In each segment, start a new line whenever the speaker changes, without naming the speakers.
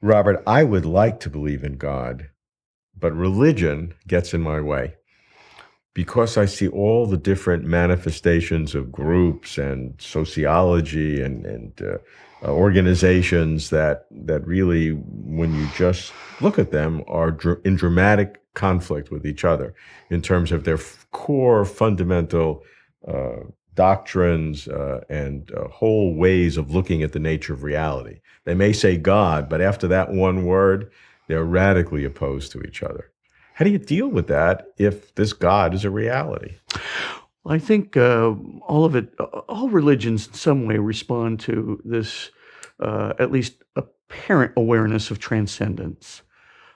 Robert, I would like to believe in God, but religion gets in my way because I see all the different manifestations of groups and sociology and organizations that really, when you just look at them, are in dramatic conflict with each other in terms of their core fundamental uh, doctrines and whole ways of looking at the nature of reality. They may say God, but after that one word, they're radically opposed to each other. How do you deal with that if this God is a reality?
I think all religions in some way respond to this, at least apparent awareness of transcendence.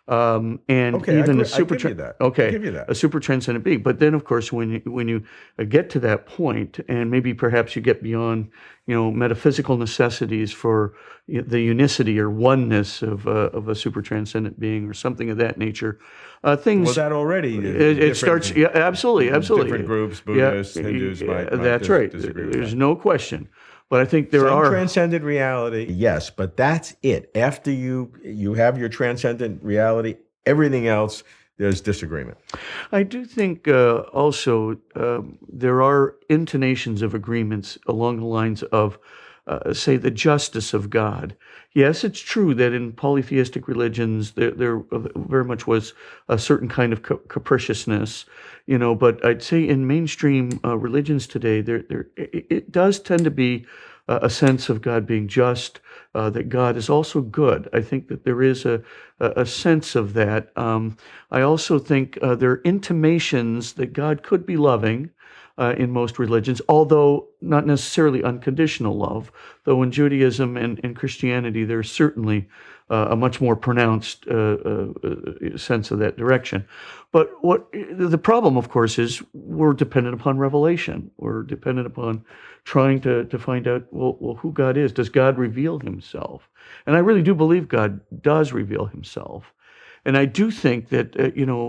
And
Okay, I
even a
agree. I give you that. I
okay,
give you that.
a super transcendent being. But then, of course, when you get to that point, and maybe perhaps you get beyond, metaphysical necessities for the unicity or oneness of a super transcendent being or something of that nature,
Well,
things
that already
it starts. Yeah, absolutely,
different
absolutely.
groups,
Yeah,
Buddhists, Hindus might
that's right.
disagree with
There's
that.
no question. But I think there
Some
are.
transcendent reality, yes, but that's it. After you have your transcendent reality, everything else there's disagreement.
I do think also there are intonations of agreements along the lines of, say, the justice of God. Yes, it's true that in polytheistic religions there very much was a certain kind of capriciousness, but I'd say in mainstream religions today, it does tend to be a sense of God being just, that God is also good. I think that there is a sense of that. I also think there are intimations that God could be loving in most religions, although not necessarily unconditional love. Though in Judaism and Christianity, there's certainly a much more pronounced sense of that direction. But what the problem, of course, is we're dependent upon revelation. We're dependent upon trying to find out, well, who God is. Does God reveal himself? And I really do believe God does reveal himself. And I do think that,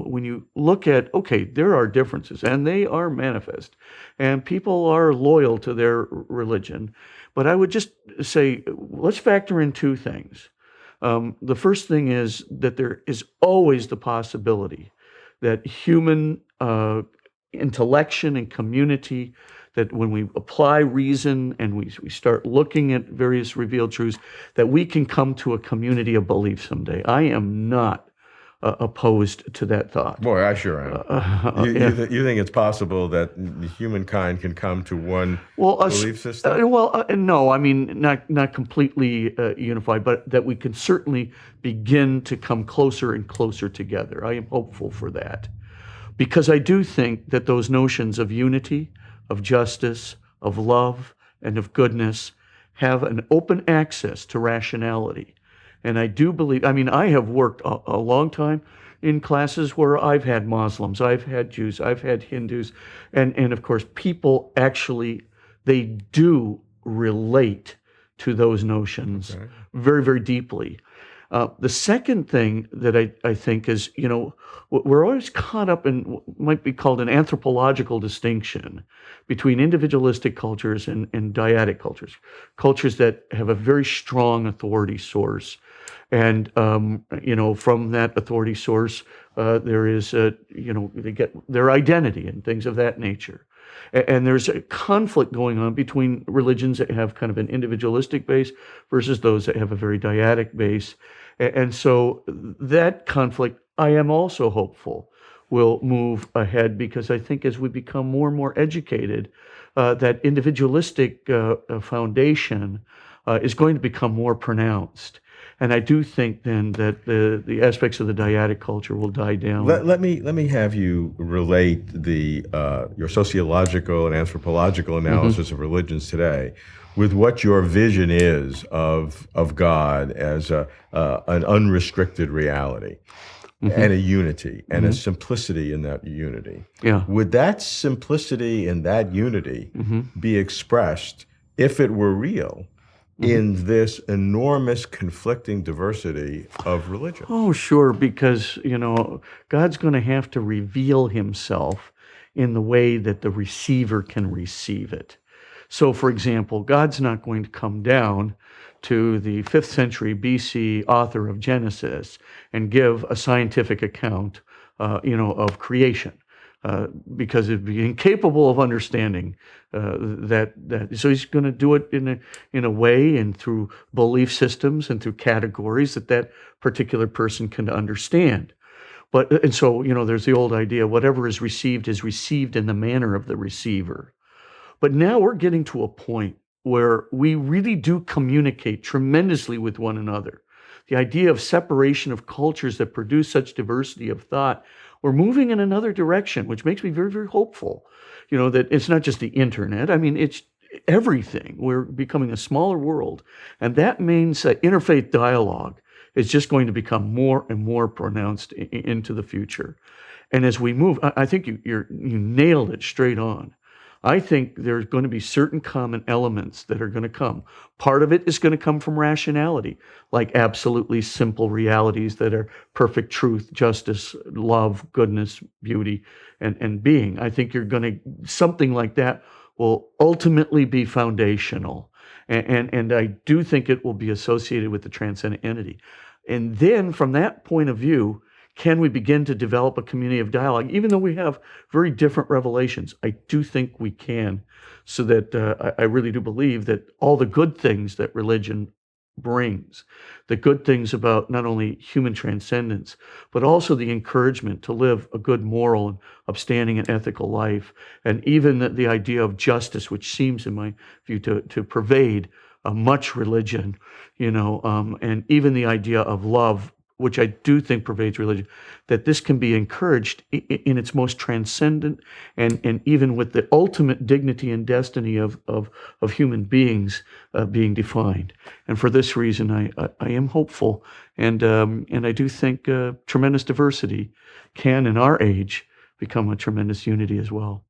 when you look at, okay, there are differences and they are manifest and people are loyal to their religion. But I would just say, let's factor in two things. The first thing is that there is always the possibility that human intellection and community, that when we apply reason and we start looking at various revealed truths, that we can come to a community of belief someday. I am not opposed to that thought.
Boy, I sure am.
Yeah.
You think it's possible that humankind can come to one
Well,
belief system?
no, I mean not completely unified, but that we can certainly begin to come closer and closer together. I am hopeful for that. Because I do think that those notions of unity, of justice, of love, and of goodness have an open access to rationality. And I do believe, I mean, I have worked a long time in classes where I've had Muslims, I've had Jews, I've had Hindus, and of course, people actually, they do relate to those notions
Okay.
very, very deeply. The second thing that I think is, we're always caught up in what might be called an anthropological distinction between individualistic cultures and dyadic cultures, cultures that have a very strong authority source. And, from that authority source, there is, they get their identity and things of that nature. And there's a conflict going on between religions that have kind of an individualistic base versus those that have a very dyadic base. And so that conflict, I am also hopeful, will move ahead because I think as we become more and more educated, that individualistic foundation is going to become more pronounced. And I do think then that the aspects of the dyadic culture will die down.
Let me have you relate your sociological and anthropological analysis of religions today with what your vision is of God as an unrestricted reality and a unity and a simplicity in that unity.
Yeah.
Would that simplicity and that unity be expressed, if it were real, in this enormous conflicting diversity of religion?
Oh, sure, because, God's going to have to reveal himself in the way that the receiver can receive it. So, for example, God's not going to come down to the 5th century BC author of Genesis and give a scientific account, of creation, because it'd be incapable of understanding that. So he's going to do it in a way and through belief systems and through categories that particular person can understand. And so, there's the old idea, whatever is received in the manner of the receiver. But now we're getting to a point where we really do communicate tremendously with one another. The idea of separation of cultures that produce such diversity of thought, we're moving in another direction, which makes me very, very hopeful. That it's not just the internet. I mean, it's everything. We're becoming a smaller world. And that means that interfaith dialogue is just going to become more and more pronounced into the future. And as we move, I think you nailed it straight on. I think there's going to be certain common elements that are going to come. Part of it is going to come from rationality, like absolutely simple realities that are perfect truth, justice, love, goodness, beauty, and being. I think something like that will ultimately be foundational. And I do think it will be associated with the transcendent entity. And then from that point of view, can we begin to develop a community of dialogue? Even though we have very different revelations, I do think we can, so that I really do believe that all the good things that religion brings, the good things about not only human transcendence, but also the encouragement to live a good moral and upstanding and ethical life, and even the idea of justice, which seems, in my view, to pervade much religion, and even the idea of love, which I do think pervades religion, that this can be encouraged in its most transcendent and even with the ultimate dignity and destiny of human beings being defined. And for this reason, I am hopeful, and I do think tremendous diversity can, in our age, become a tremendous unity as well.